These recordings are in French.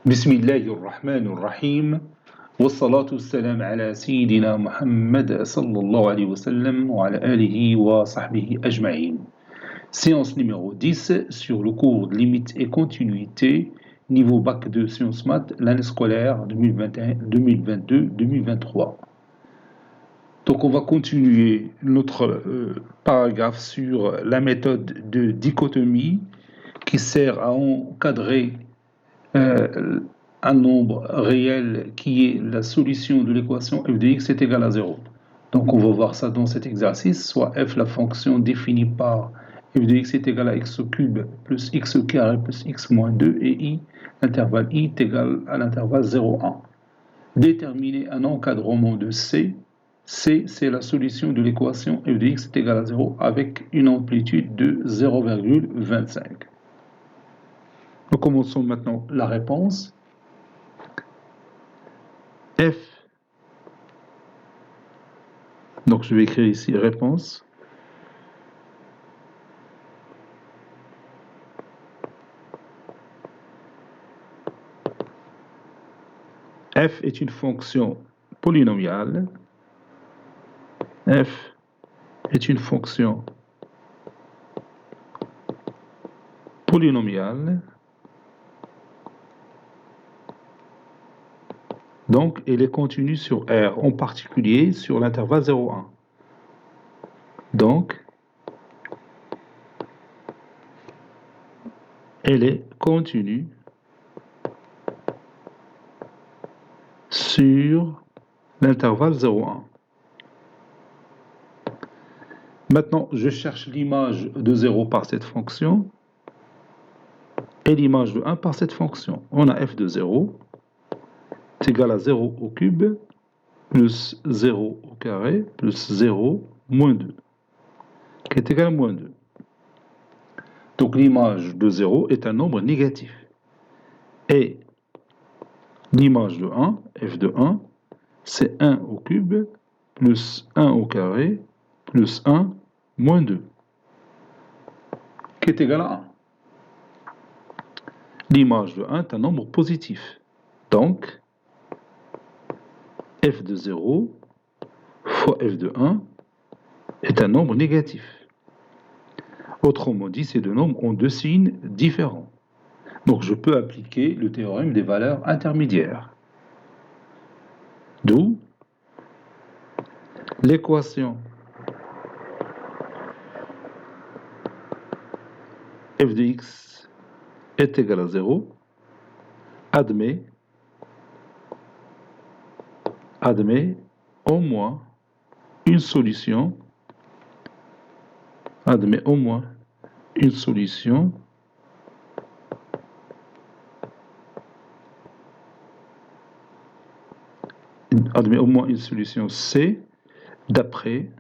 بسم الله الرحمن الرحيم والصلاة والسلام على سيدنا محمد صلى الله عليه وسلم وعلى آله وصحبه أجمعين. Séance numéro 10 sur le cours de limite et continuité, niveau bac 2 sciences maths, l'année scolaire 2021-2022-2023. Donc on va continuer notre paragraphe sur la méthode de dichotomie qui sert à encadrer un nombre réel qui est la solution de l'équation f de x est égal à 0. Donc on va voir ça dans cet exercice, soit f la fonction définie par f de x est égal à x au cube plus x au carré plus x moins 2 et i, l'intervalle i est égal à l'intervalle 0, 1. Déterminer un encadrement de c. C, c'est la solution de l'équation f de x est égal à 0 avec une amplitude de 0,25. Nous commençons maintenant la réponse. F, donc je vais écrire ici réponse. F est une fonction polynomiale. F est une fonction polynomiale. Donc, elle est continue sur R, en particulier sur l'intervalle 0,1. Donc, elle est continue sur l'intervalle 0,1. Maintenant, je cherche l'image de 0 par cette fonction et l'image de 1 par cette fonction. On a f de 0 est égal à 0 au cube plus 0 au carré plus 0 moins 2 qui est égal à moins 2. Donc l'image de 0 est un nombre négatif. Et l'image de 1, f de 1, c'est 1 au cube plus 1 au carré plus 1 moins 2 qui est égal à 1. L'image de 1 est un nombre positif. Donc, f de 0 fois f de 1 est un nombre négatif. Autrement dit, ces deux nombres ont deux signes différents. Donc, je peux appliquer le théorème des valeurs intermédiaires. D'où l'équation f de x est égal à 0 admet au moins une solution C d'après,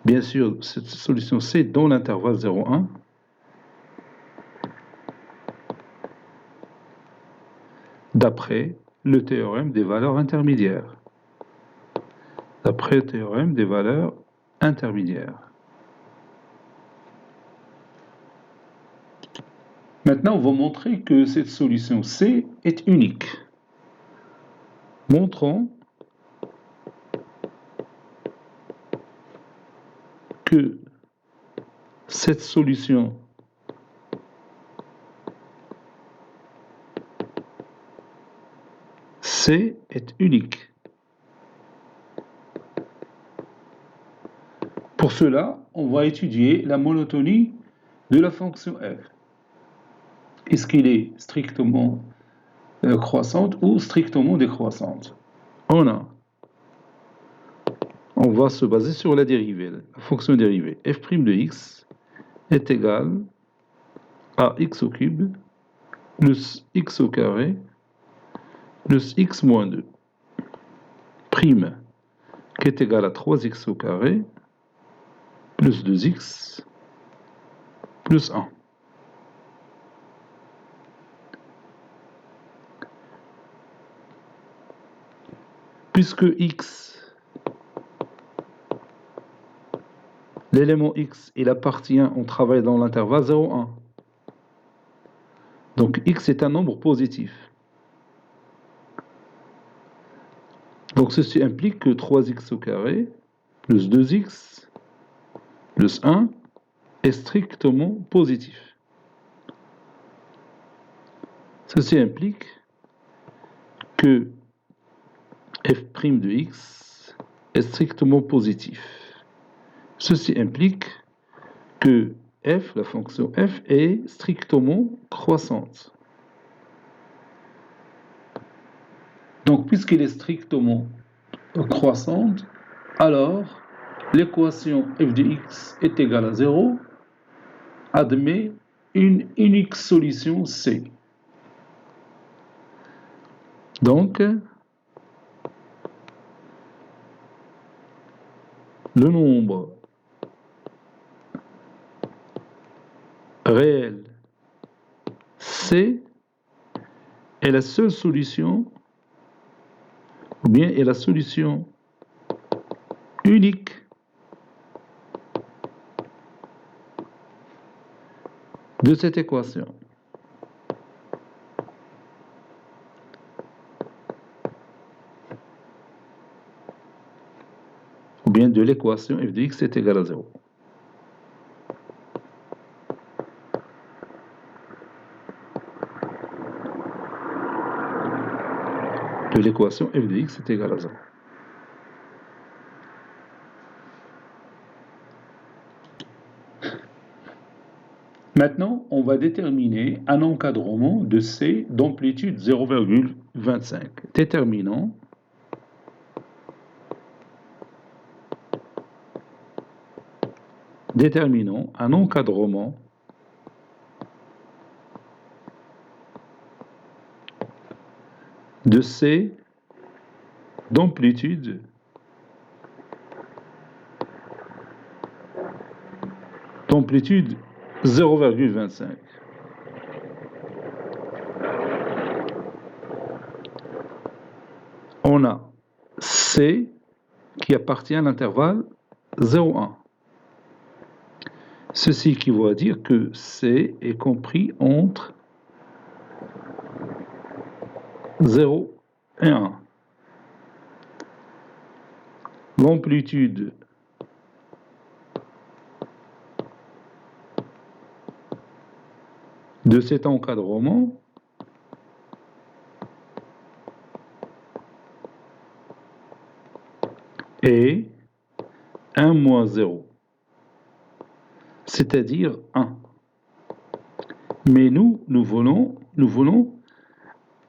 bien sûr, cette solution C dans l'intervalle 0,1 d'après le théorème des valeurs intermédiaires. Maintenant, on va montrer que cette solution C est unique. Montrons que cette solution C est unique. Pour cela, on va étudier la monotonie de la fonction f. Est-ce qu'elle est strictement croissante ou strictement décroissante? On va se baser sur la dérivée, la fonction dérivée. f' de x est égal à x au cube plus x au carré plus x moins 2 prime qui est égal à 3x au carré plus 2x plus 1. Puisque x, l'élément x, il appartient, on travaille dans l'intervalle 0,1. Donc x est un nombre positif. Donc ceci implique que 3x au carré plus 2x plus 1 est strictement positif. Ceci implique que f' de x est strictement positif. Ceci implique que f, la fonction f, est strictement croissante. Donc, puisqu'elle est strictement croissante, alors l'équation f de x est égale à 0 admet une unique solution C. Donc, le nombre réel C est la seule solution, ou bien est la solution unique de cette équation. Ou bien de l'équation f de x est égal à 0. De l'équation f de x est égal à 0. Maintenant, on va déterminer un encadrement de C d'amplitude 0,25. Déterminons un encadrement de C d'amplitude 0,25. On a C qui appartient à l'intervalle 0,1. Ceci équivaut à dire que C est compris entre 0 et 1. L'amplitude de cet encadrement est 1 moins 0, c'est-à-dire 1. Mais nous voulons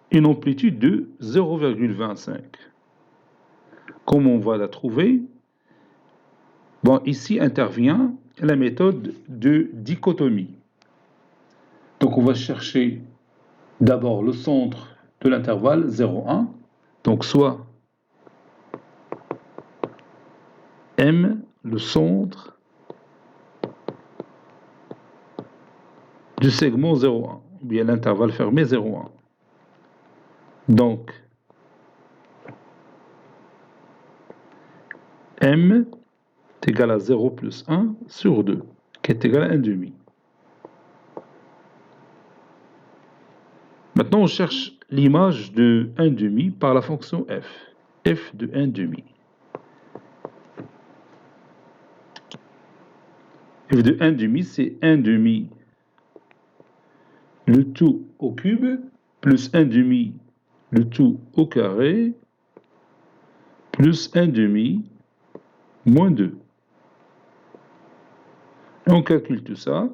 une amplitude de 0,25. Comment on va la trouver? Bon, ici intervient la méthode de dichotomie. Donc on va chercher d'abord le centre de l'intervalle 0,1. Donc soit M, le centre du segment 0,1, ou bien l'intervalle fermé 0,1. Donc M est égal à 0 plus 1 sur 2, qui est égal à 1 demi. Maintenant, on cherche l'image de 1 demi par la fonction f. F de 1 demi. F de 1 demi, c'est 1 demi le tout au cube, plus 1 demi le tout au carré, plus 1 demi moins 2. Et on calcule tout ça.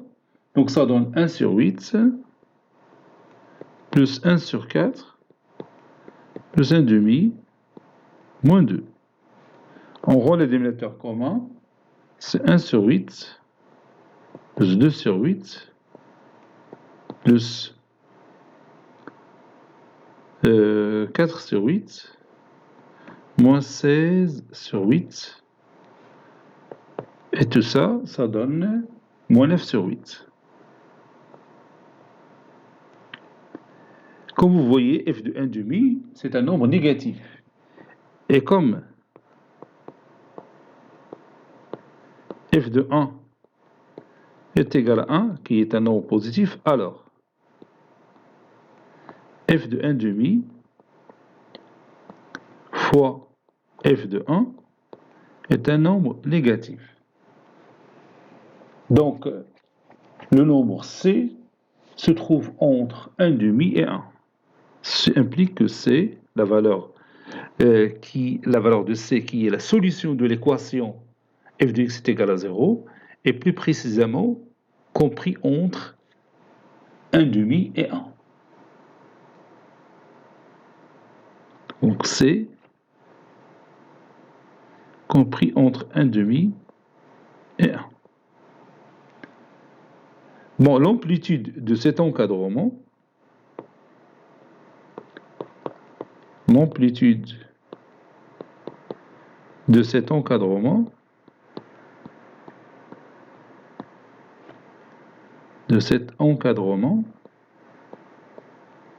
Donc ça donne 1 sur 8, plus 1 sur 4, plus 1 demi, moins 2. On rend les dénominateurs communs. C'est 1 sur 8, plus 2 sur 8, plus 4 sur 8, moins 16 sur 8. Et tout ça, ça donne moins 9 sur 8. Comme vous voyez, f de 1 demi, c'est un nombre négatif. Et comme f de 1 est égal à 1, qui est un nombre positif, alors f de 1 demi fois f de 1 est un nombre négatif. Donc, le nombre C se trouve entre 1 demi et 1. Ça implique que C, la valeur de C qui est la solution de l'équation f de x est égal à 0 est plus précisément compris entre 1 demi et 1. Donc C compris entre 1 demi et 1. Bon, l'amplitude de cet encadrement,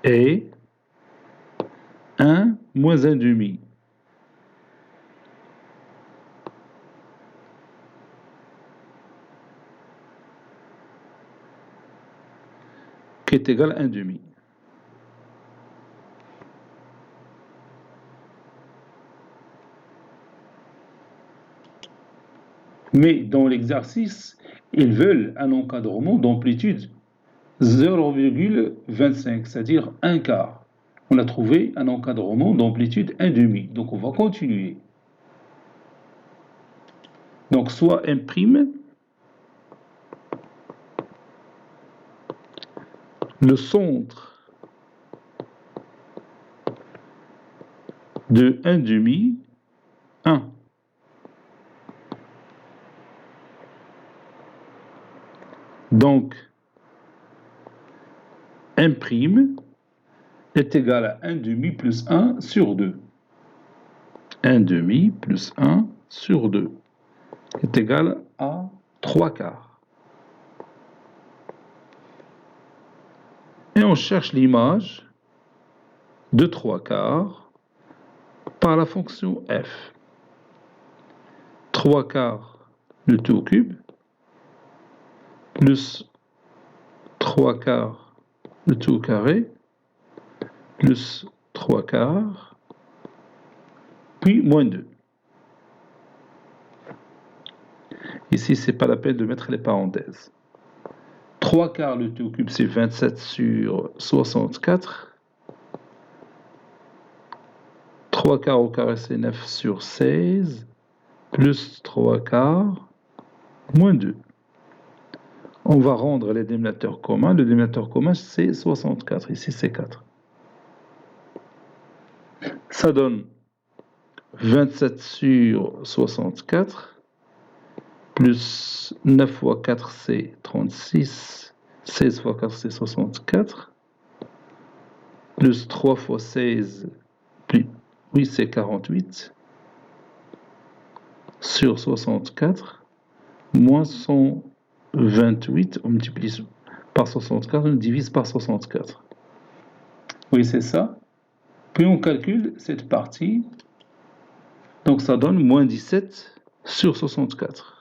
est 1 moins 1 demi. Qui est égal à 1 demi. Mais dans l'exercice, ils veulent un encadrement d'amplitude 0,25, c'est-à-dire un quart. On a trouvé un encadrement d'amplitude 1 demi. Donc on va continuer. Donc soit imprime le centre de 1 demi 1. Donc imprime est égal à 1 demi plus 1 sur 2. 1 demi plus 1 sur 2 est égal à 3 quarts. Et on cherche l'image de 3 quarts par la fonction f. 3 quarts le tout au cube plus 3 quarts le tout au carré plus 3 quarts puis moins 2. Ici, c'est pas la peine de mettre les parenthèses. 3 quarts le tout au cube, c'est 27 sur 64. 3 quarts au carré, c'est 9 sur 16. Plus 3 quarts, moins 2. On va rendre les dénominateurs communs. Le dénominateur commun, c'est 64. Ici, c'est 4. Ça donne 27 sur 64. Plus 9 fois 4, c'est 36. 16 fois 4, c'est 64. Plus 3 fois 16, oui, c'est 48. Sur 64. Moins 128, on multiplie par 64, on divise par 64. Oui, c'est ça. Puis on calcule cette partie. Donc ça donne moins 17 sur 64.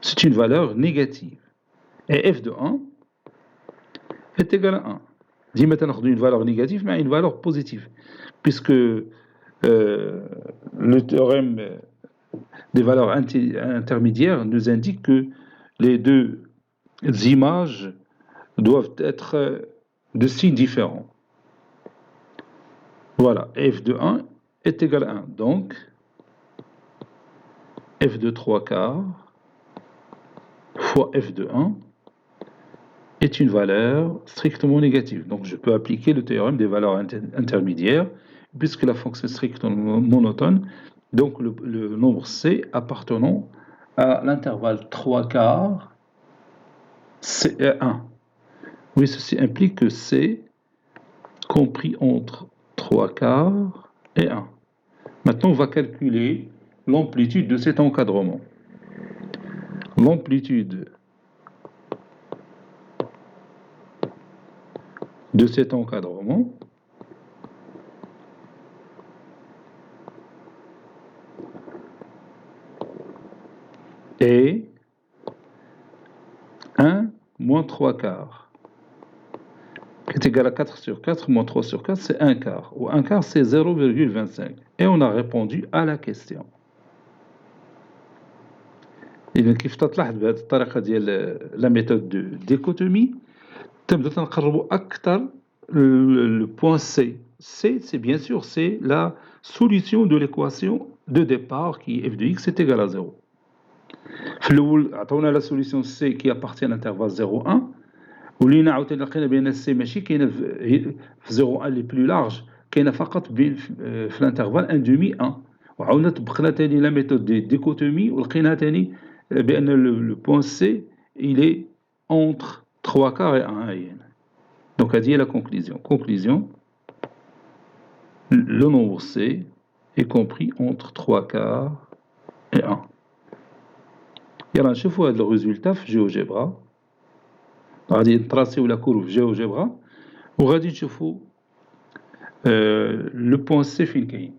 C'est une valeur négative. Et f de 1 est égal à 1. Dis maintenant une valeur négative, mais une valeur positive. Puisque le théorème des valeurs intermédiaires nous indique que les deux images doivent être de signes différents. Voilà, f de 1 est égal à 1. Donc, f de 3 quarts fois f de 1 est une valeur strictement négative. Donc, je peux appliquer le théorème des valeurs intermédiaires, puisque la fonction est strictement monotone. Donc, le nombre C appartenant à l'intervalle 3 quarts, c'est 1. Oui, ceci implique que C compris entre 3 quarts et 1. Maintenant, on va calculer l'amplitude de cet encadrement. L'amplitude de cet encadrement est 1 moins 3 quarts. est égal à 4 sur 4 moins 3 sur 4, c'est 1 quart. Ou 1 quart, c'est 0,25. Et on a répondu à la question. إذا كيف تلاحظ بهذه الطريقة ديال لا méthode de dichotomie تبدأ تنقربوا أكثر le point C. C, c'est bien sûr, c'est la solution de l'équation de départ qui est f de x est égal à 0. في الأول عطونا la solution C qui appartient à l'intervalle 0,1 ولينا عاوتاني لقينا بأن C ماشي كاينة في 0,1 اللي بلو لارج كاينة فقط في l'intervalle 1 demi 1 وعاودنا طبقنا تاني la méthode de dichotomie ولقينا تاني بأن le point C il est entre 3 quarts et 1. Donc, à dire la conclusion. Conclusion, le nombre C est compris entre 3 quarts et 1. يلا نشوفوا هذا الريزولتا في GeoGebra. غادي نتراسيو لا كورف في GeoGebra وغادي نشوفوا le point C فين كاين.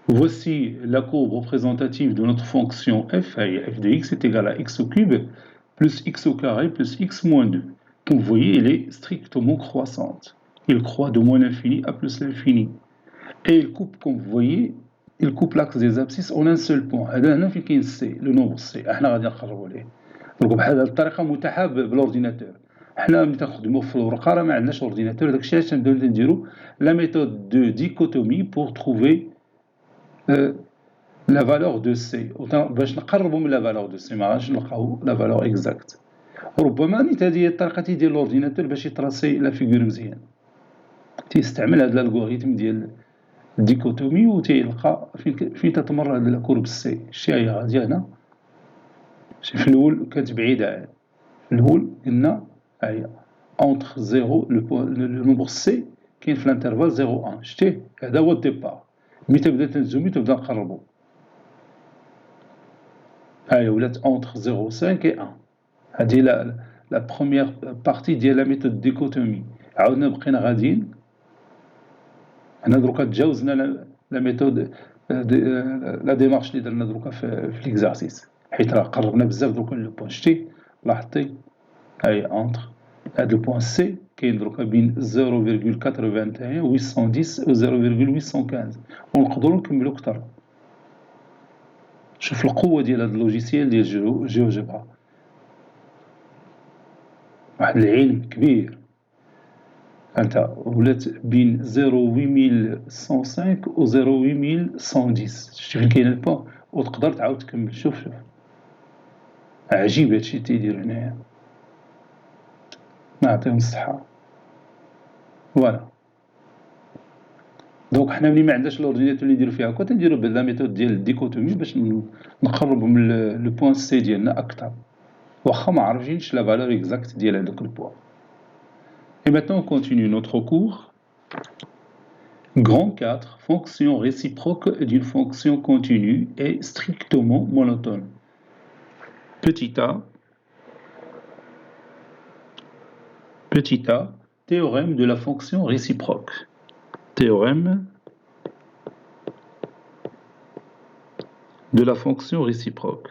Voici la courbe représentative de notre fonction f, f de x est égal à x au cube plus x au carré plus x moins 2. Comme vous voyez, elle est strictement croissante. Il croît de moins l'infini à plus l'infini. Et il coupe, comme vous voyez, il coupe l'axe des abscisses en un seul point. هذا هنا فين كاين C, le nombre C. احنا غادي نقربوا ليه. دونك بهذه الطريقة متاحة بالأورديناتور. احنا ملي تنخدموا في الورقة راه ما عندناش أورديناتور داكشي علاش نبداو نديرو la méthode de dichotomie pour trouver la valeur de C. باش نقربوا من la valeur de C ما غاديش نلقاو la valeur exacte. ربما نيت هذه الطريقة تيدير الأورديناتور باش يتراسي لا فيغور مزيان. تيستعمل هذا الالغوريثم ديال الديكوتومي وتيلقى فين تتمر هاد الكورب سي. شتي هي غادي هنا في الأول كانت بعيدة. في الأول قلنا ها هي اونتر زيرو لو نومبر سي كاين في الانترفال 0 1. شتي هذا هو الديبار. ملي تبدا تنزومي تبدا نقربو. ها هي ولات اونتر 0,5 et 1. هذه لا بروميير بارتي ديال لا ميثود ديكوتومي. عاودنا بقينا غاديين هنا دروكا تجاوزنا لا ميثود لا ديمارش اللي درنا دروكا في ليكزارسيس حيت راه قربنا بزاف دروكا لو بوين. شتي لاحظتي هاي اونتر هاد لو بوين سي كاين دروكا بين 0,81 810 و 0,815 ونقدروا نكملوا اكثر. شوف القوه ديال هاد اللوجيسيال ديال جيوجبرا واحد العلم كبير. انت ولات بين 0,8105 و 0,8110. شتي فين كاين البون وتقدر تعاود تكمل. شوف عجيب هادشي تيدير هنايا. نعطيهم الصحة. فوالا دونك حنا ملي ما عندناش الاورديناتور اللي نديرو فيها هكا تنديرو بلا ميثود ديال الديكوتومي باش نقربو من لو بوين سي ديالنا اكثر واخا ما عارفينش لا فالور اكزاكت ديال هذاك البوين. Et maintenant, on continue notre cours. Grand 4, fonction réciproque d'une fonction continue est strictement monotone. Petit a, théorème de la fonction réciproque. Théorème de la fonction réciproque.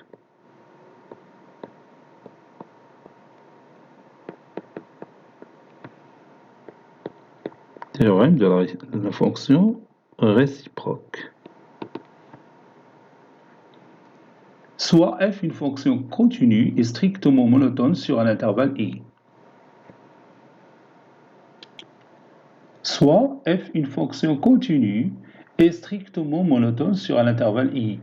Théorème de la fonction réciproque. Soit f une fonction continue et strictement monotone sur un intervalle i. Soit f une fonction continue et strictement monotone sur un intervalle i.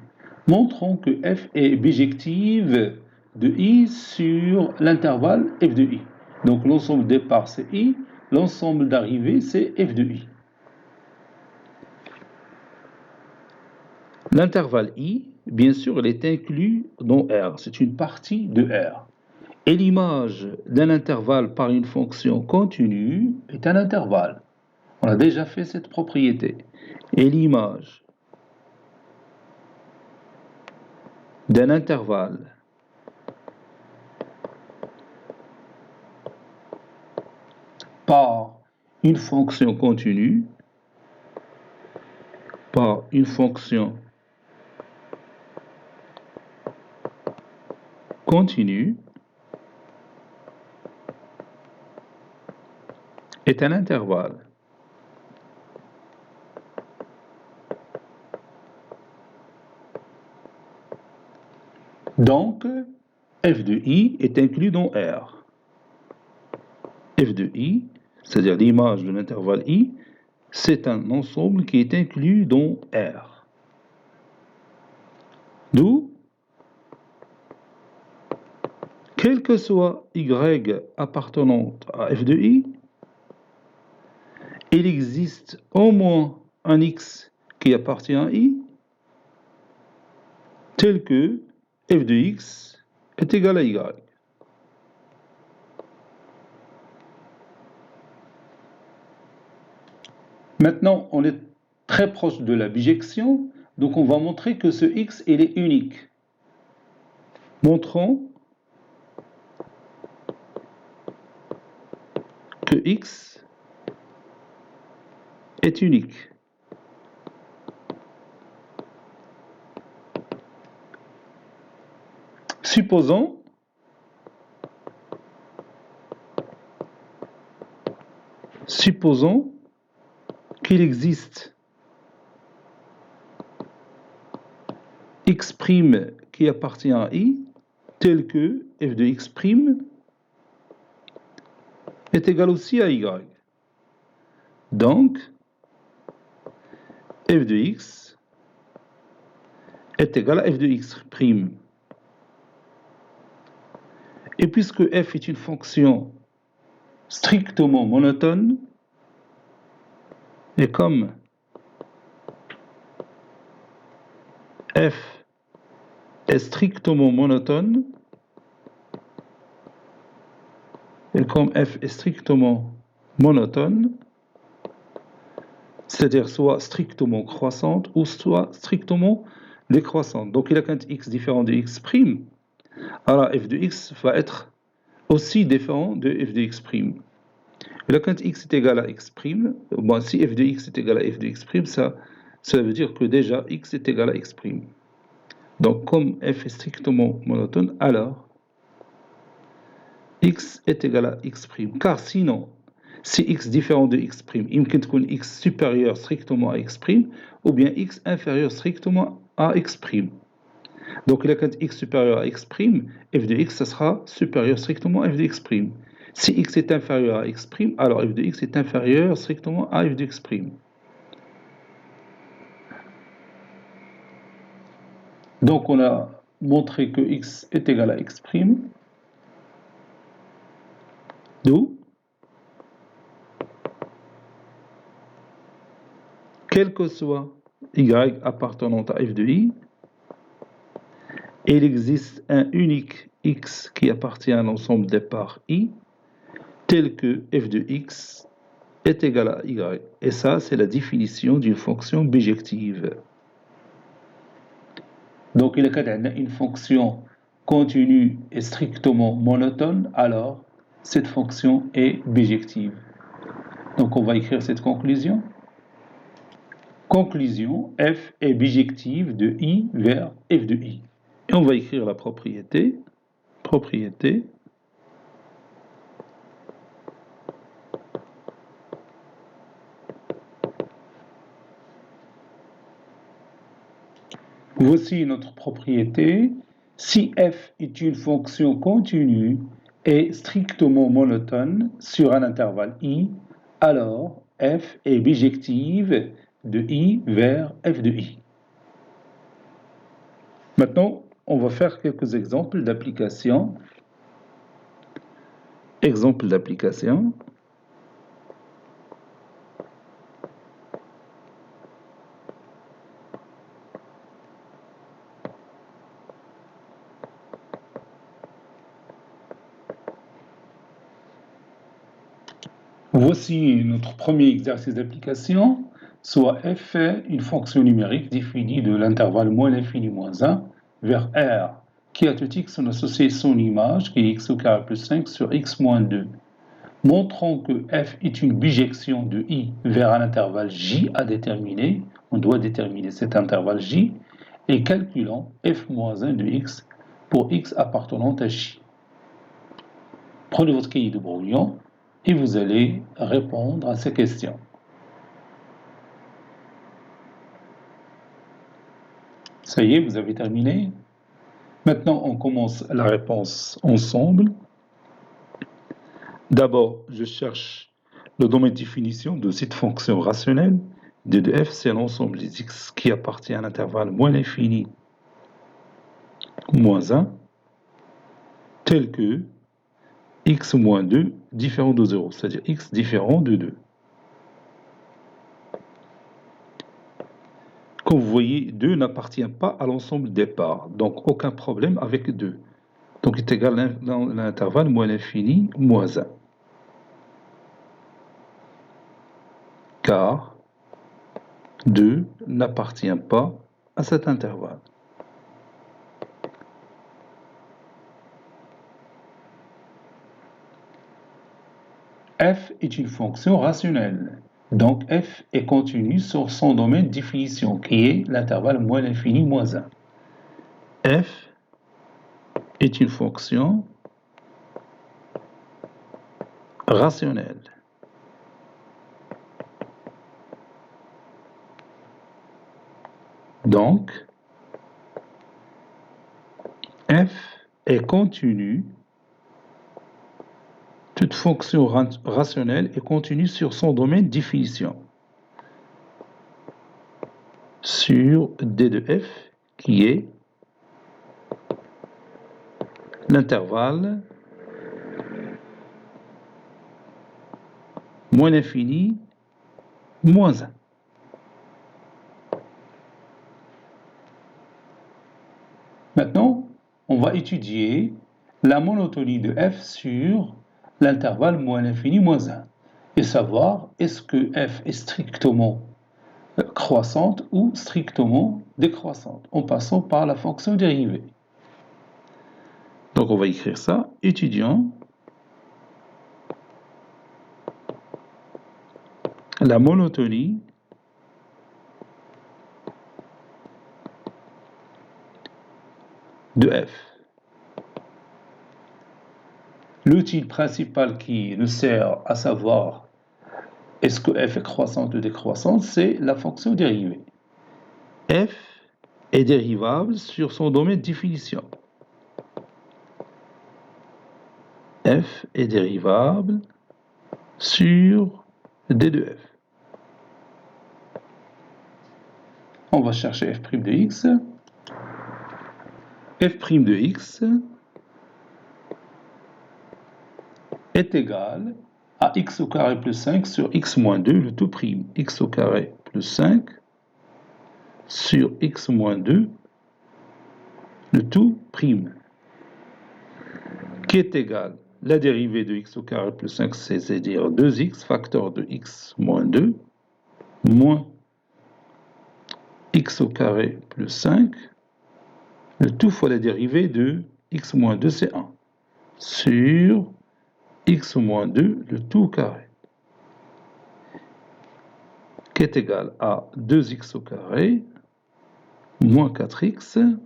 Montrons que f est bijective de i sur l'intervalle f de i. Donc l'ensemble de départ c'est i, l'ensemble d'arrivée c'est f de i. L'intervalle i, bien sûr, il est inclus dans R, c'est une partie de R. Et l'image d'un intervalle par une fonction continue est un intervalle. On a déjà fait cette propriété. Et l'image d'un intervalle par une fonction continue, est un intervalle. Donc, f de i est inclus dans R. F de i, c'est-à-dire l'image de l'intervalle i, c'est un ensemble qui est inclus dans R. D'où, quel que soit y appartenant à f de i, il existe au moins un x qui appartient à i, tel que f de x est égal à y. Maintenant, on est très proche de la bijection, donc on va montrer que ce x, il est unique. Montrons que x est unique. Supposons qu'il existe x' qui appartient à i, tel que f de x' est égal aussi à y. Donc, f de x est égal à f de x'. Et puisque f est une fonction strictement monotone, et comme f est strictement monotone, c'est-à-dire soit strictement croissante ou soit strictement décroissante. Donc il a qu'un x différent de x', alors f de x va être aussi différent de f de x'. Et là, quand x est égal à x', bon, si f de x est égal à f de x', ça veut dire que déjà x est égal à x'. Donc comme f est strictement monotone, alors x est égal à x'. Car sinon, si x différent de x', il peut être x supérieur strictement à x', ou bien x inférieur strictement à x'. Donc, il y a quand x supérieur à x', f de x, ça sera supérieur strictement à f de x'. Si x est inférieur à x', alors f de x est inférieur strictement à f de x'. Donc, on a montré que x est égal à x', d'où, quel que soit y appartenant à f de i, il existe un unique x qui appartient à l'ensemble des parts i, tel que f de x est égal à y. Et ça, c'est la définition d'une fonction bijective. Donc, il y a une fonction continue et strictement monotone, alors cette fonction est bijective. Donc, on va écrire cette conclusion. Conclusion, f est bijective de i vers f de i. Et on va écrire la propriété. Voici notre propriété. Si f est une fonction continue et strictement monotone sur un intervalle i, alors f est bijective de i vers f de i. Maintenant, on va faire quelques exemples d'application. Exemple d'application. Voici notre premier exercice d'application, soit f est une fonction numérique définie de l'intervalle moins l'infini moins 1 vers R, qui à tout x on associe son image, qui est x au carré plus 5 sur x moins 2. Montrons que f est une bijection de i vers un intervalle j à déterminer, on doit déterminer cet intervalle j, et calculons f moins 1 de x pour x appartenant à j. Prenez votre cahier de brouillon. et vous allez répondre à ces questions. Ça y est, vous avez terminé? Maintenant, on commence la réponse ensemble. D'abord, je cherche le domaine de définition de cette fonction rationnelle. D de f, c'est l'ensemble des x qui appartient à l'intervalle moins l'infini moins 1, tel que x moins 2 différent de 0, c'est-à-dire x différent de 2. Comme vous voyez, 2 n'appartient pas à l'ensemble des parts, donc aucun problème avec 2. Donc il est égal dans l'intervalle moins l'infini moins 1. Car 2 n'appartient pas à cet intervalle. F est une fonction rationnelle. Donc f est continue sur son domaine de définition, qui est l'intervalle moins l'infini moins 1. F est une fonction rationnelle. Donc, f est continue. Toute fonction rationnelle est continue sur son domaine de définition. Sur d de f, qui est l'intervalle moins l'infini moins 1. Maintenant, on va étudier la monotonie de f sur l'intervalle moins l'infini moins 1 et savoir est-ce que f est strictement croissante ou strictement décroissante en passant par la fonction dérivée. Donc on va écrire ça, étudiant la monotonie de f. L'outil principal qui nous sert à savoir est-ce que f est croissante ou décroissante, c'est la fonction dérivée. F est dérivable sur son domaine de définition. F est dérivable sur d de f. On va chercher f' de x. F' de x est égal à x au carré plus 5 sur x moins 2, le tout prime. X au carré plus 5 sur x moins 2, le tout prime. Qui est égal, la dérivée de x au carré plus 5, c'est-à-dire 2x, facteur de x moins 2, moins x au carré plus 5, le tout fois la dérivée de x moins 2, c'est 1, sur x moins 2, le tout carré, qui est égal à 2x au carré, moins 4x,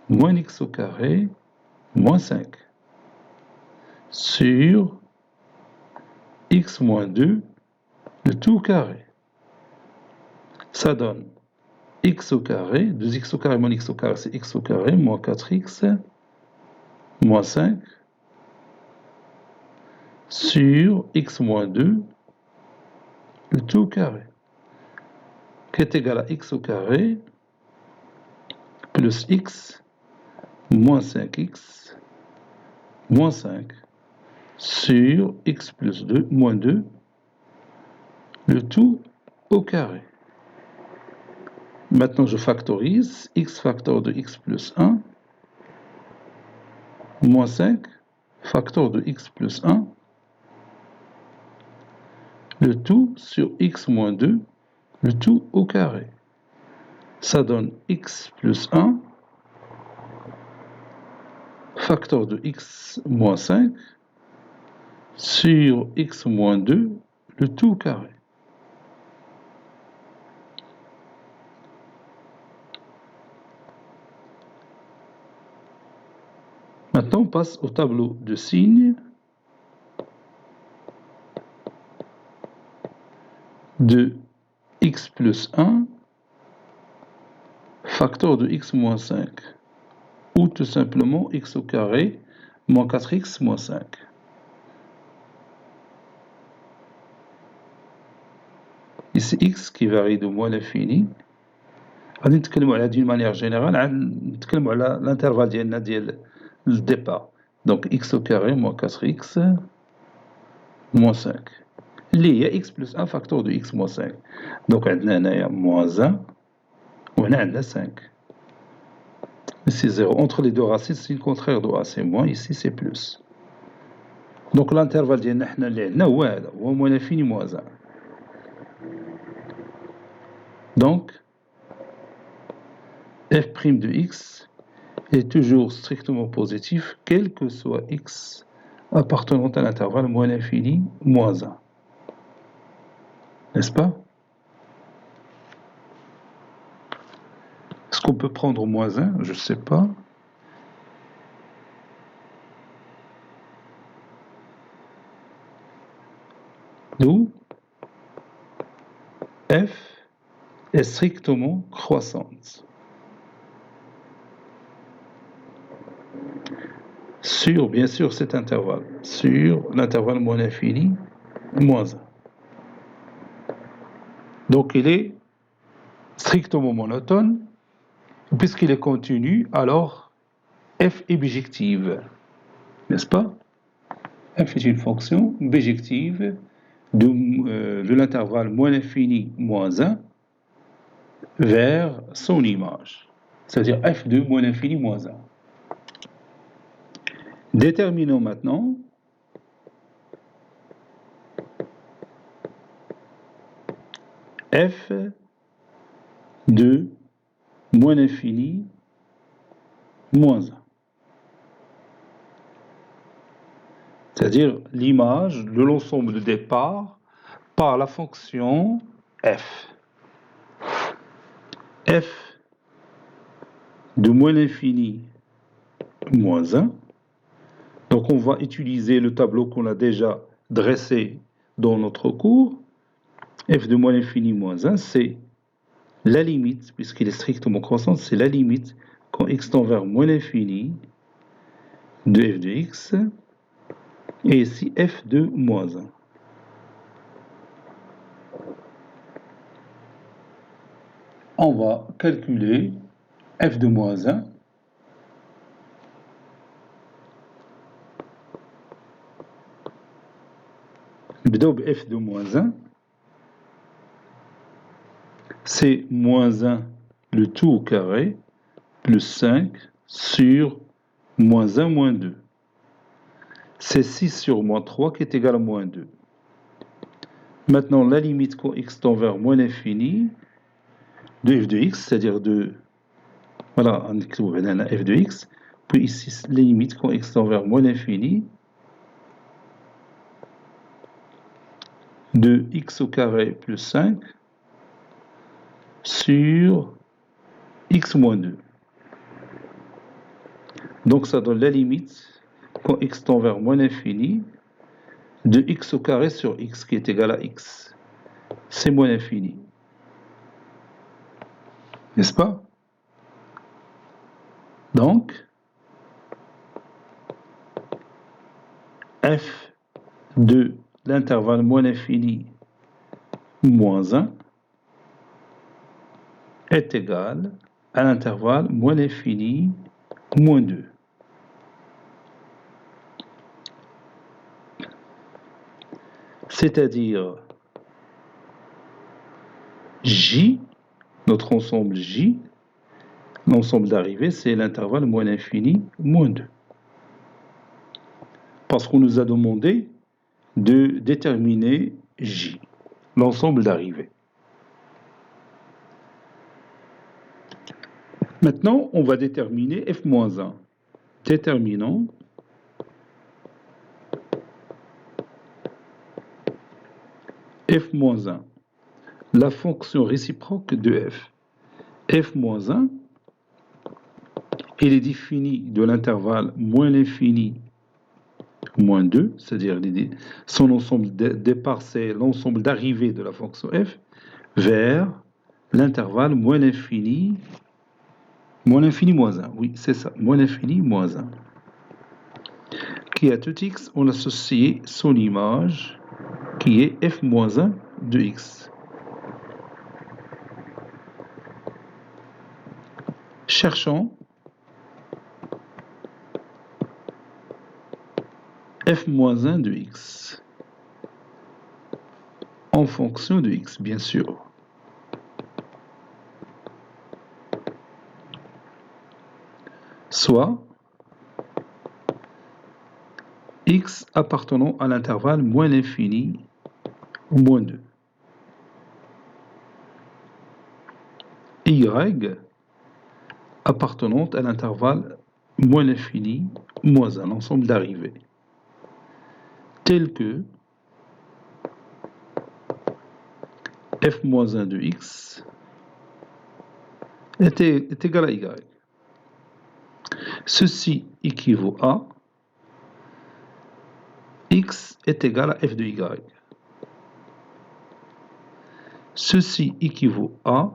moins x au carré, moins 5, sur x moins 2, le tout carré. Ça donne x au carré, 2x au carré moins x au carré, c'est x au carré, moins 4x, moins 5, sur x moins 2, le tout carré, qui est égal à x au carré, plus x, moins 5x, moins 5, sur x plus 2, moins 2, le tout au carré. Maintenant, je factorise x facteur de x plus 1, moins 5, facteur de x plus 1, le tout sur x moins 2, le tout au carré. Ça donne x plus 1, facteur de x moins 5, sur x moins 2, le tout au carré. Maintenant, on passe au tableau de signes. de x plus 1 facteur de x moins 5, ou tout simplement x au carré moins 4x moins 5. Ici x qui varie de moins l'infini. غادي نتكلموا على d'une manière générale نتكلموا على l'intervalle ديالنا ديال الديبار. Donc x au carré moins 4x moins 5 اللي هي x plus 1 facteur de x moins 5. Donc عندنا هنايا moins 1 وهنا عندنا 5. Ici 0. Entre les deux racines, c'est le contraire de a, c'est moins. Ici, c'est plus. Donc l'intervalle ديالنا حنا اللي عندنا هو هذا، هو moins l'infini moins 1. Donc f' de x est toujours strictement positif, quel que soit x appartenant à l'intervalle moins l'infini moins 1. N'est-ce pas? Est-ce qu'on peut prendre moins 1? Je ne sais pas. D'où f est strictement croissante. Sur, bien sûr, cet intervalle, sur l'intervalle moins l'infini, moins 1. Donc, il est strictement monotone. Puisqu'il est continu, alors f est bijective, n'est-ce pas? F est une fonction bijective de l'intervalle moins l'infini moins 1 vers son image, c'est-à-dire f de moins l'infini moins 1. Déterminons maintenant f de moins l'infini moins 1. C'est-à-dire l'image de l'ensemble de départ par la fonction f. F de moins l'infini moins 1. Donc on va utiliser le tableau qu'on a déjà dressé dans notre cours. F de moins l'infini moins 1, c'est la limite, puisqu'il est strictement croissant, c'est la limite quand x tend vers moins l'infini de f de x, et ici f de moins 1. On va calculer f de moins 1. نبداو ب f de moins 1. C'est moins 1 le tout au carré plus 5 sur moins 1 moins 2. C'est 6 sur moins 3 qui est égal à moins 2. Maintenant, la limite quand x tend vers moins l'infini de f de x, c'est-à-dire de... Voilà, on écrit f de x. Puis ici, la limite quand x tend vers moins l'infini de x au carré plus 5 sur x moins 2. Donc ça donne la limite quand x tend vers moins l'infini de x au carré sur x qui est égal à x. C'est moins l'infini. N'est-ce pas? Donc, f de l'intervalle moins l'infini moins 1 est égal à l'intervalle moins l'infini moins 2. C'est-à-dire J, notre ensemble J, l'ensemble d'arrivée, c'est l'intervalle moins l'infini moins 2. Parce qu'on nous a demandé de déterminer J, l'ensemble d'arrivée. Maintenant, on va déterminer f-1. Déterminons f-1, la fonction réciproque de f. f-1, il est défini de l'intervalle moins l'infini moins 2, c'est-à-dire son ensemble de départ, c'est l'ensemble d'arrivée de la fonction f, vers l'intervalle moins l'infini moins 1. Oui, c'est ça, moins l'infini moins 1. Qui à tout x, on associe son image, qui est f moins 1 de x. Cherchons f moins 1 de x en fonction de x, bien sûr. Soit x appartenant à l'intervalle moins l'infini ou moins 2. Y appartenant à l'intervalle moins l'infini moins 1, l'ensemble d'arrivées. Tel que f moins 1 de x est égal à y. Ceci équivaut à x est égal à f de y. Ceci équivaut à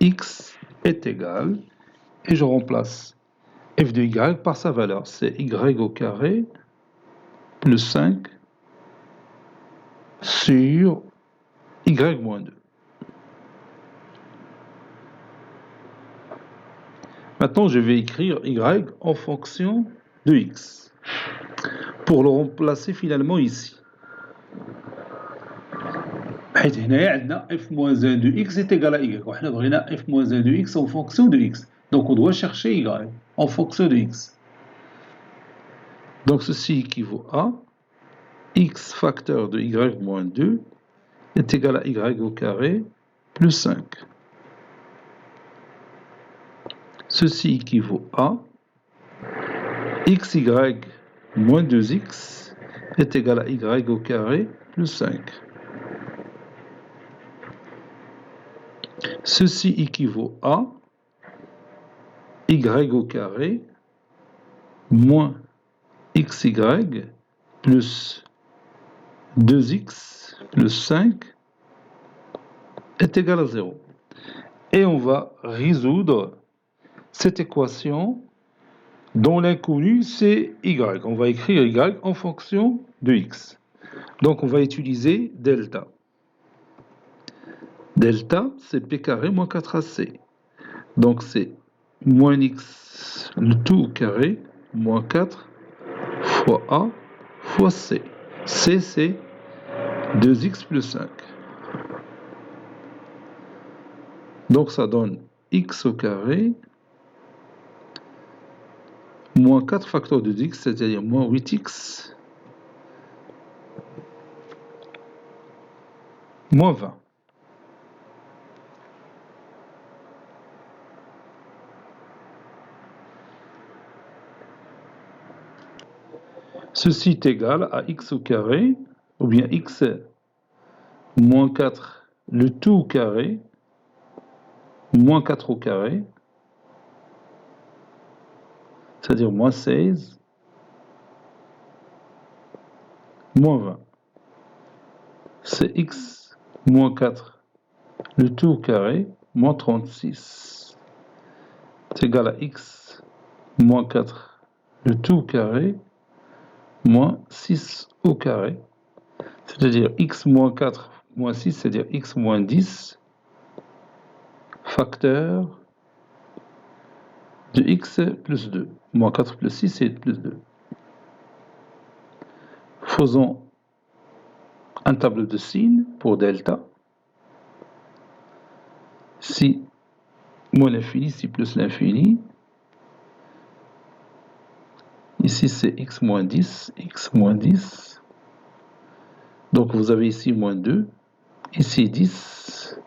x est égal, et je remplace f de y par sa valeur, c'est y au carré plus 5 sur y moins 2. Maintenant, je vais écrire y en fonction de x pour le remplacer finalement ici. حيث هنا عندنا f moins 1 de x est égal à y. وحنا بغينا f moins 1 de x en fonction de x. Donc on doit chercher y en fonction de x. Donc ceci équivaut à x facteur de y moins 2 est égal à y au carré plus 5. Ceci équivaut à xy moins 2x est égal à y au carré plus 5. Ceci équivaut à y au carré moins xy plus 2x plus 5 est égal à 0. Et on va résoudre cette équation dont l'inconnu c'est y. On va écrire y en fonction de x. Donc on va utiliser delta. Delta, c'est p carré moins 4ac. Donc c'est moins x le tout au carré moins 4 fois a fois c. C, c'est 2x plus 5. Donc ça donne x au carré moins 4 facteurs de x, c'est-à-dire moins 8x moins 20. Ceci est égal à x au carré, ou bien x moins 4 le tout au carré, moins 4 au carré, c'est-à-dire moins 16, moins 20. C'est x moins 4 le tout au carré, moins 36. C'est égal à x moins 4 le tout au carré, moins 6 au carré. C'est-à-dire x moins 4 moins 6, c'est-à-dire x moins 10, facteur de x plus 2. Moins 4 plus 6, c'est plus 2. Faisons un tableau de signes pour delta. Si moins l'infini, ici plus l'infini. Ici, c'est x moins 10, x moins 10. Donc, vous avez ici moins 2, ici 10.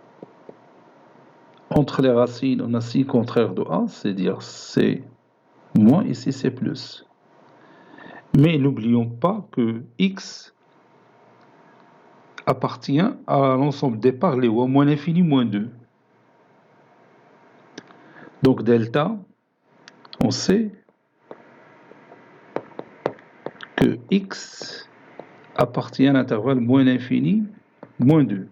Entre les racines, on a signe contraire de a, c'est-à-dire c'est moins, ici c'est plus. Mais n'oublions pas que x appartient à l'ensemble des parts ou à moins l'infini moins 2. Donc delta, on sait que x appartient à l'intervalle moins l'infini, moins 2.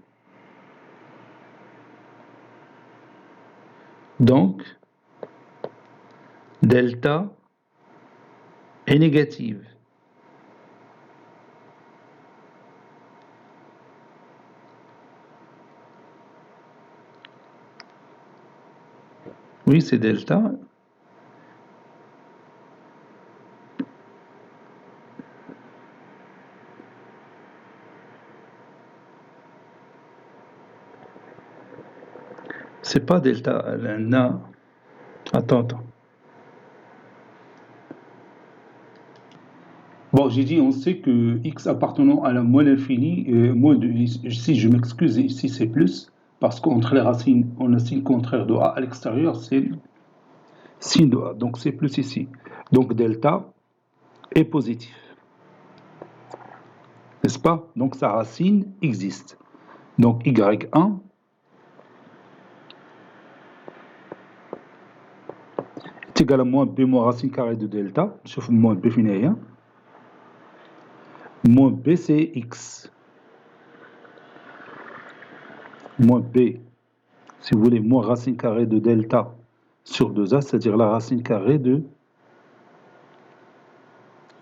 Donc, delta est négative. Oui, c'est delta. C'est pas delta, là. Attends. Bon, j'ai dit, on sait que x appartenant à la moins l'infini, moins de, si je m'excuse, ici c'est plus, parce qu'entre les racines, on a signe contraire de a, à l'extérieur c'est signe de a, donc c'est plus ici. Donc delta est positif, n'est-ce pas? Donc sa racine existe. Donc y1 est égal à moins b moins racine carrée de delta, sauf moins b fini rien, moins b c'est x, moins b, si vous voulez, moins racine carrée de delta sur 2a, c'est-à-dire la racine carrée de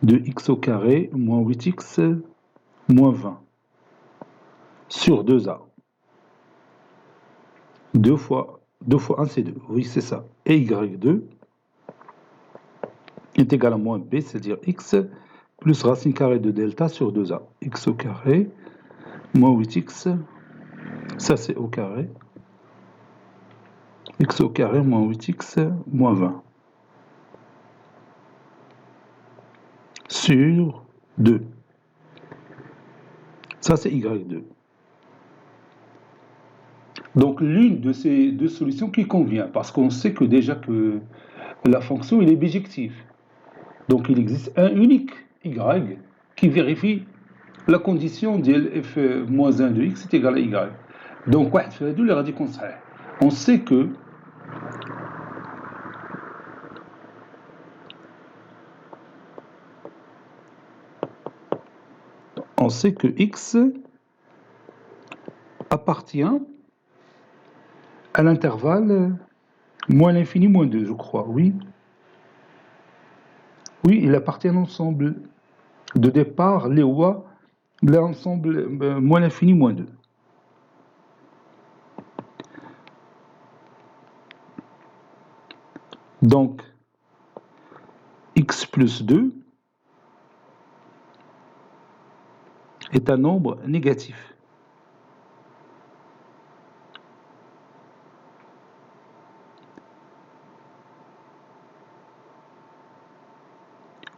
x au carré moins 8x moins 20 sur 2a. 2 fois 1 c'est 2, oui c'est ça. Et y2 est égal à moins b, c'est-à-dire x plus racine carrée de delta sur 2a. X au carré moins 8x, ça c'est au carré. X au carré moins 8x moins 20 sur 2. Ça c'est y2. Donc l'une de ces deux solutions qui convient, parce qu'on sait que déjà que la fonction elle est bijective. Donc il existe un unique y qui vérifie la condition de f moins 1 de x est égal à y. Donc on sait que x appartient à l'intervalle moins l'infini moins 2, je crois, oui. Oui, il appartient à l'ensemble de départ, l'ensemble moins l'infini moins 2. Donc, x plus 2 est un nombre négatif.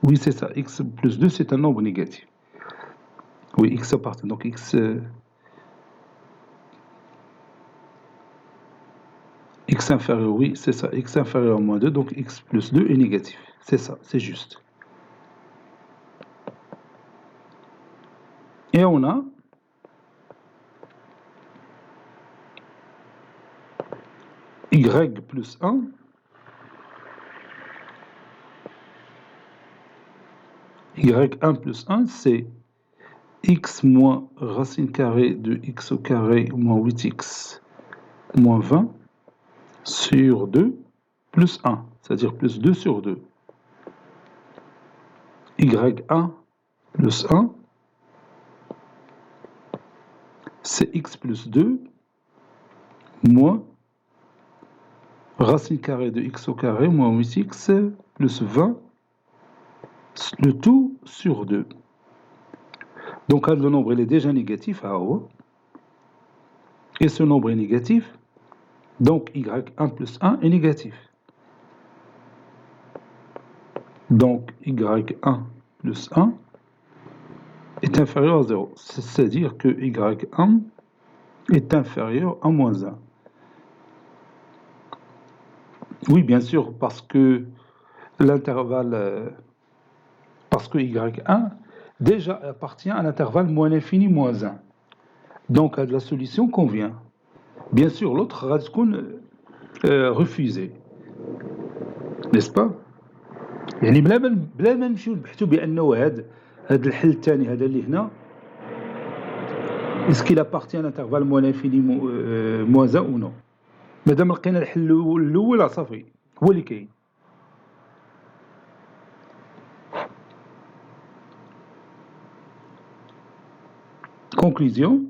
Oui, c'est ça. X plus 2, c'est un nombre négatif. Oui, x appartient. Donc, x inférieur, oui, c'est ça. X inférieur à moins 2, donc x plus 2 est négatif. C'est ça, c'est juste. Et on a y plus 1 y1 plus 1, c'est x moins racine carrée de x au carré moins 8x moins 20 sur 2 plus 1, c'est-à-dire plus 2 sur 2. y1 plus 1, c'est x plus 2 moins racine carrée de x au carré moins 8x plus 20, le tout sur 2. Donc le nombre il est déjà négatif à haut. Et ce nombre est négatif. Donc y1 plus 1 est négatif. Donc y1 plus 1 est inférieur à 0. C'est-à-dire que y1 est inférieur à moins 1. Oui, bien sûr, parce que l'intervalle, parce que y1 déjà appartient à l'intervalle moins l'infini moins 1. Donc la solution convient. Bien sûr, l'autre va être refusé. n'est-ce pas؟ يعني بلا ما نمشيو نبحثوا بانه هذا الحل الثاني هذا اللي هنا est-ce qu'il appartient à l'intervalle moins l'infini moins 1 ou non. مادام لقينا الحل الاول صافي هو اللي كاين. Conclusion,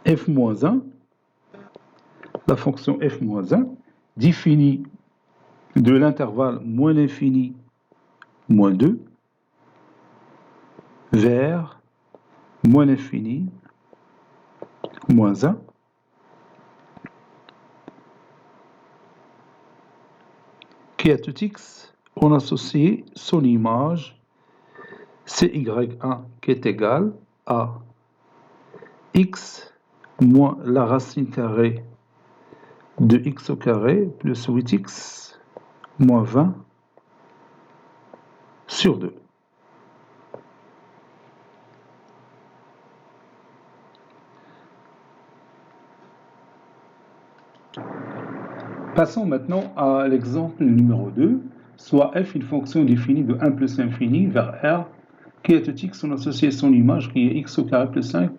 f-1, la fonction f-1 définie de l'intervalle moins l'infini moins 2 vers moins l'infini moins 1 qui à tout x on associe son image CY1 qui est égal à x moins la racine carrée de x au carré plus 8x moins 20 sur 2. Passons maintenant à l'exemple numéro 2, soit f une fonction définie de 1 plus infini vers R qui à tout x on associe son image qui est x au carré plus 5.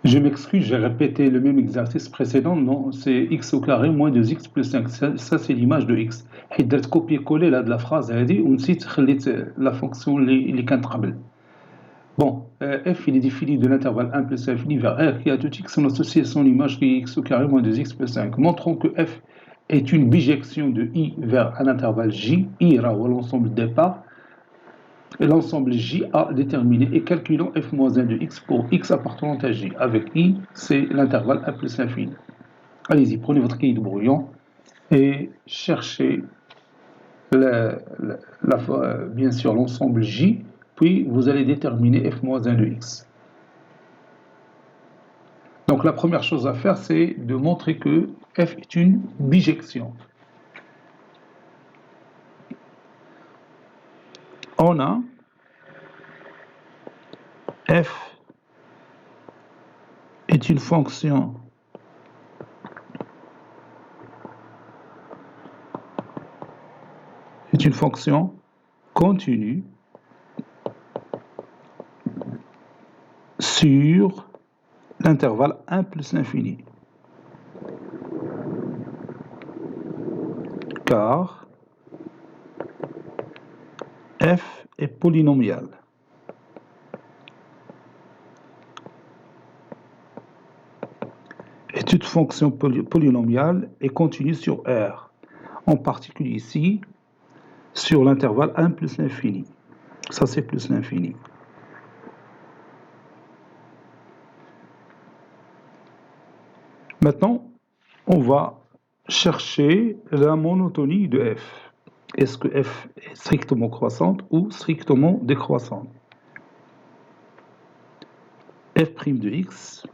Je m'excuse, j'ai répété le même exercice précédent, non, c'est x au carré moins 2x plus 5, ça c'est l'image de x. Je copier-coller là de la phrase هذه ونسيت خليت la fonction اللي كانت قبل. Bon, f il est défini de l'intervalle 1 plus infini vers R qui à tout x on associe son image qui est x au carré moins 2x plus 5. Montrons que f est une bijection de i vers un intervalle j, i ou l'ensemble de départ, et l'ensemble j a déterminé et calculons f moins 1 de x pour x appartenant à j. Avec i, c'est l'intervalle 1 plus l'infini. Allez-y, prenez votre cahier de brouillon et cherchez bien sûr l'ensemble j, puis vous allez déterminer f moins 1 de x. Donc la première chose à faire, c'est de montrer que f est une bijection. On a f est une fonction continue sur l'intervalle 1 plus l'infini. Car f est polynomial. Et toute fonction polynomiale est continue sur R. En particulier ici, sur l'intervalle 1 plus l'infini. Ça, c'est plus l'infini. Maintenant, on va chercher la monotonie de f. Est-ce que f est strictement croissante ou strictement décroissante? f' de x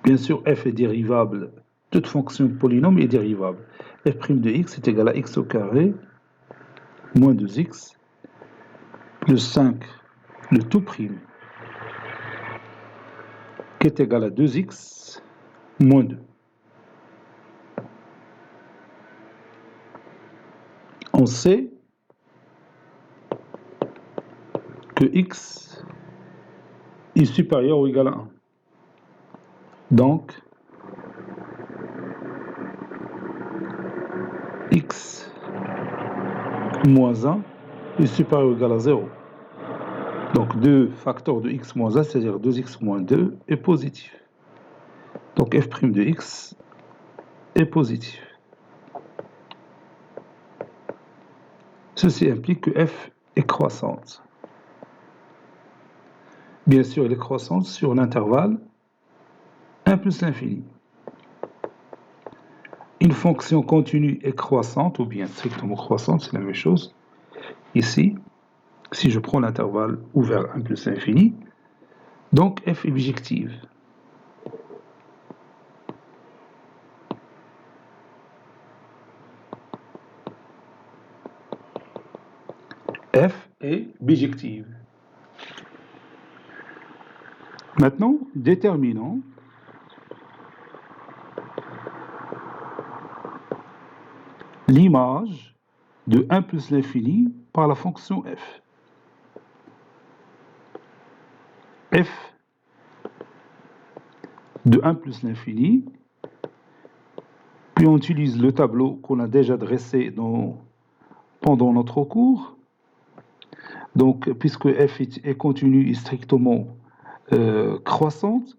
bien sûr, f est dérivable, toute fonction polynôme est dérivable. f' de x est égal à x au carré moins 2x plus 5, le tout prime, qui est égal à 2x moins 2. On sait que x est supérieur ou égal à 1. Donc, x moins 1 est supérieur ou égal à 0. Donc 2 facteurs de x moins 1, c'est-à-dire 2x moins 2, est positif. Donc f' de x est positif. Ceci implique que f est croissante. Bien sûr, elle est croissante sur l'intervalle 1 plus l'infini. Une fonction continue est croissante, ou bien strictement croissante, c'est la même chose. Ici, si je prends l'intervalle ouvert 1 plus l'infini, donc f est bijective. F est bijective. Maintenant, déterminons l'image de 1 plus l'infini par la fonction f. F de 1 plus l'infini, puis on utilise le tableau qu'on a déjà dressé pendant notre cours. Donc, puisque f est continue et strictement croissante,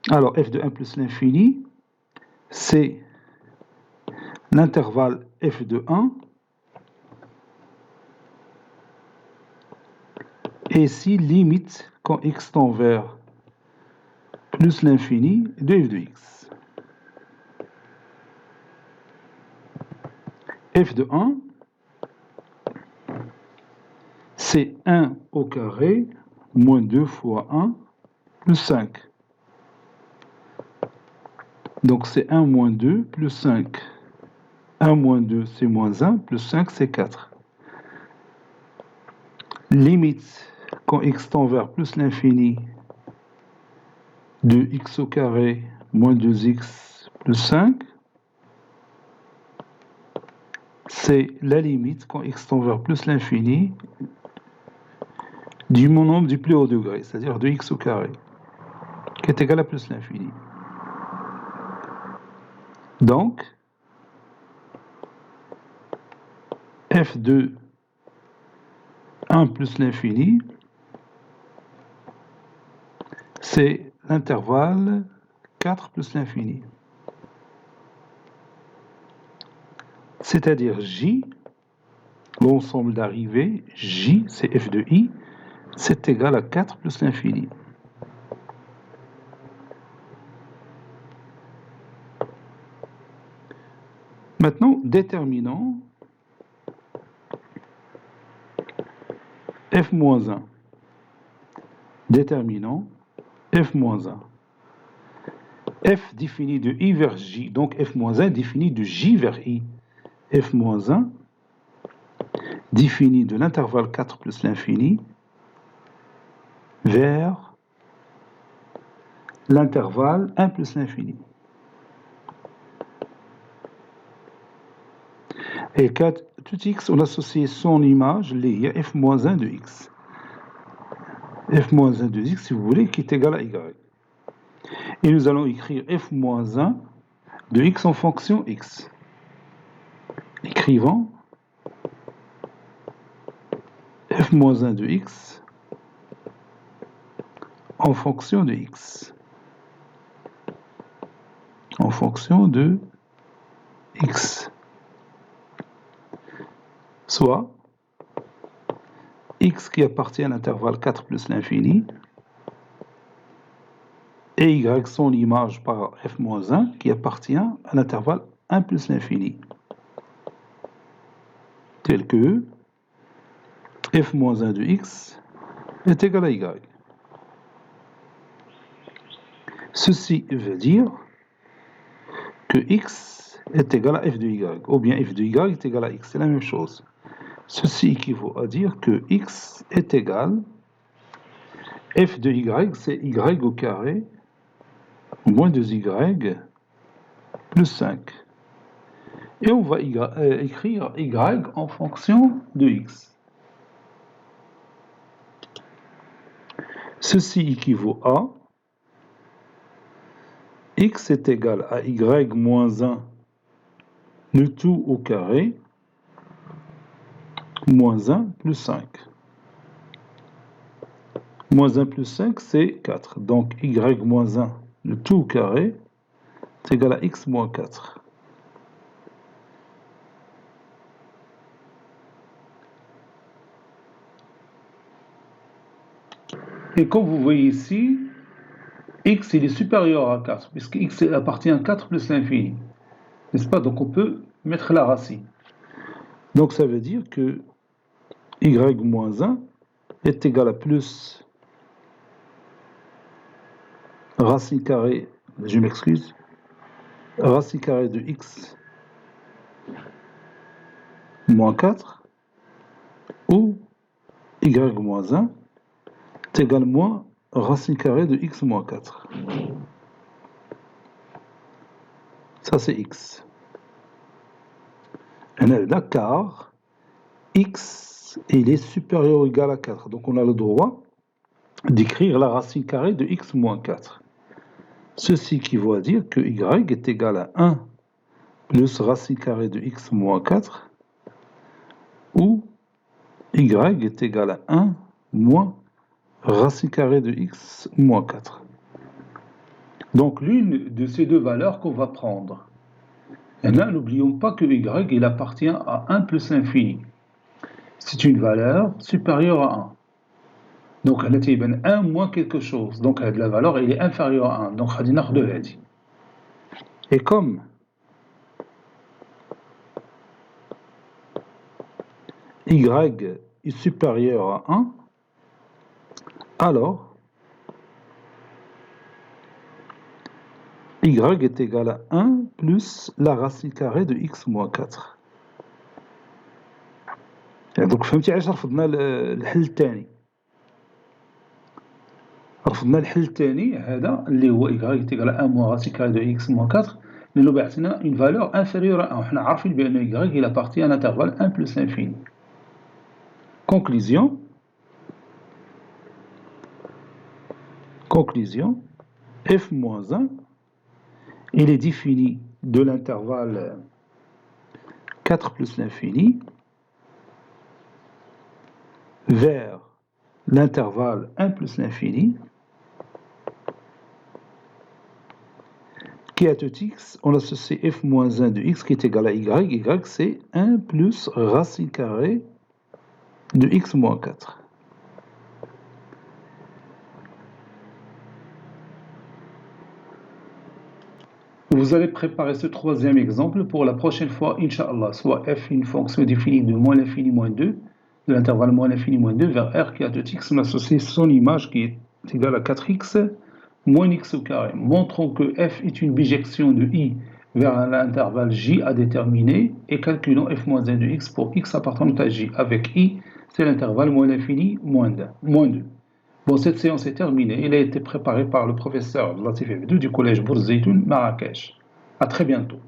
alors f de 1 plus l'infini, c'est l'intervalle f de 1 et si limite quand x tend vers plus l'infini de f de x. F de 1, c'est 1 au carré moins 2 fois 1 plus 5. Donc c'est 1 moins 2 plus 5. 1 moins 2, c'est moins 1, plus 5, c'est 4. Limite, quand x tend vers plus l'infini, de x au carré moins 2x plus 5, c'est la limite, quand x tend vers plus l'infini, du nombre du plus haut degré, c'est-à-dire de x au carré, qui est égal à plus l'infini. Donc, f de 1 plus l'infini, c'est l'intervalle 4 plus l'infini. C'est-à-dire J, l'ensemble d'arrivées, J, c'est f de I, c'est égal à 4 plus l'infini. Maintenant, déterminant f moins 1. Déterminant f moins 1. F défini de I vers J, donc f moins 1 défini de J vers I. F moins 1 défini de l'intervalle 4 plus l'infini vers l'intervalle 1 plus l'infini. Et tout x, on associe son image liée à f moins 1 de x. F moins 1 de x, si vous voulez, qui est égal à y. Et nous allons écrire f moins 1 de x en fonction x. Écrivant f moins 1 de x en fonction de x. En fonction de x. Soit x qui appartient à l'intervalle 4 plus l'infini et y son image par f moins 1 qui appartient à l'intervalle 1 plus l'infini. Tel que f moins 1 de x est égal à y. Ceci veut dire que x est égal à f de y, ou bien f de y est égal à x, c'est la même chose. Ceci équivaut à dire que x est égal, f de y, c'est y au carré, moins 2y, plus 5. Et on va écrire y en fonction de x. Ceci équivaut à x est égal à y moins 1, le tout au carré, moins 1 plus 5. Moins 1 plus 5, c'est 4. Donc y moins 1, le tout au carré, c'est égal à x moins 4. Et comme vous voyez ici, x il est supérieur à 4, puisque x appartient à 4 plus l'infini. N'est-ce pas? Donc on peut mettre la racine. Donc ça veut dire que y moins 1 est égal à plus racine carrée, je m'excuse, racine carrée de x moins 4 ou y moins 1 est égal à moins racine carrée de x moins 4. Ça c'est x. Et car x il est supérieur ou égal à 4. Donc on a le droit d'écrire la racine carrée de x moins 4. Ceci équivaut à dire que y est égal à 1 plus racine carrée de x moins 4 ou y est égal à 1 moins racine carrée de x moins 4. Donc l'une de ces deux valeurs qu'on va prendre. Et là, n'oublions pas que y il appartient à 1 plus l'infini. C'est une valeur supérieure à 1. Donc, elle est 1 moins quelque chose. Donc, la valeur elle est inférieure à 1. Donc, on va prendre هذه. Et comme y est supérieur à 1, alors y est égal à 1 plus la racine carrée de x moins 4. Donc, فهمتي علاش رفضنا الحل الثاني. رفضنا الحل الثاني هذا اللي هو y égal à 1 moins racine carrée de x moins 4 لأنه بيعطينا une valeur inférieure à 1. وحنا عارفين بأن y il appartient à l'intervalle 1 plus l'infini. Conclusion, f moins 1, il est défini de l'intervalle 4 plus l'infini vers l'intervalle 1 plus l'infini qui à tout x, on associe f moins 1 de x qui est égal à y. Y c'est 1 plus racine carrée de x moins 4. Vous allez préparer ce troisième exemple pour la prochaine fois, Inch'Allah, soit f une fonction définie de moins l'infini moins 2, de l'intervalle moins l'infini moins 2 vers r qui a de x, on associe son image qui est égale à 4x moins x au carré. Montrons que f est une bijection de i vers l'intervalle j à déterminer et calculons f moins 1 de x pour x appartenant à j. Avec i, c'est l'intervalle moins l'infini moins 2. Bon, cette séance est terminée. Elle a été préparée par le professeur Latif Ebdou du collège Bourz Zeytoun, Marrakech. À très bientôt.